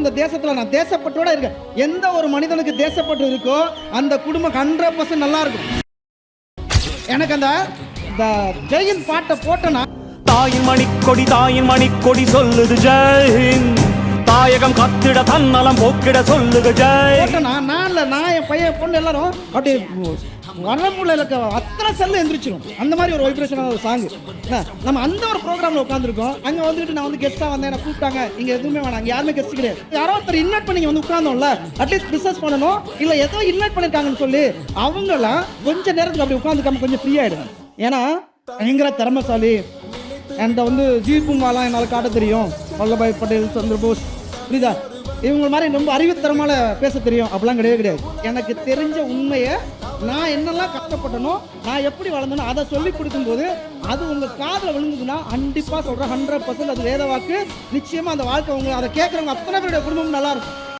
அளவுக்கு இந்த தேசத்துல நான் தேசப்பட்டோட இருக்கேன். எந்த ஒரு மனிதனுக்கு தேசப்பட்டு இருக்கோ அந்த குடும்பம் 100% நல்லா இருக்கும். எனக்கு அந்த ஜெயின் பாட்டை போட்டனா தாயின் மணிக்கொடி சொல்லுது ஜெயின், தாயகம் கத்திட தன்னலம் போக்கிட சொல்லுது ஜெய். போட்டனா நான் இல்ல, நான் என் பையன் பொண்ணு எல்லாரும் அப்படி வரமுள்ள அத்தனை செல்லு எந்திரிச்சிடும். அந்த மாதிரி ஒரு வைப்ரேஷனான ஒரு சாங். நம்ம அந்த ஒரு ப்ரோக்ராம்ல உட்காந்துருக்கோம். அங்க வந்துட்டு நான் வந்து கெஸ்டா வந்தேன், என்ன கூப்பிட்டாங்க. இங்க எதுவுமே வேணாம், இங்க யாருமே கெஸ்ட் கிடையாது. யாரோ ஒருத்தர் இன்வைட் பண்ணி வந்து உட்கார்ந்தோம்ல, அட்லீஸ்ட் பிசினஸ் பண்ணணும் இல்ல ஏதோ இன்வைட் பண்ணிருக்காங்கன்னு சொல்லி அவங்களாம் கொஞ்ச நேரத்துக்கு அப்படி உட்காந்துக்காம கொஞ்சம் ஃப்ரீ ஆயிடுங்க. ஏன்னா பயங்கர திறமைசாலி. என்கிட்ட வந்து ஜீபுமாலாம் என்னால் காட்ட தெரியும், வல்லபாய் பட்டேல், சந்திரபோஸ், புரியுதா, இவங்க மாதிரி ரொம்ப அறிவுத்தரமால பேச தெரியும் அப்படிலாம் கிடையாது. எனக்கு தெரிஞ்ச உண்மையை நான் என்னெல்லாம் கஷ்டப்பட்டனோ, நான் எப்படி வளர்ந்தனோ அதை சொல்லி கொடுக்கும்போது அது உங்கள் காதில் விழுந்ததுன்னா கண்டிப்பாக சொல்கிறேன் 100% அது வேத வாக்கு. நிச்சயமாக அந்த வாழ்க்கை உங்க அதை கேட்குறவங்க அத்தனை பேருடைய குடும்பம் நல்லா இருக்கும்.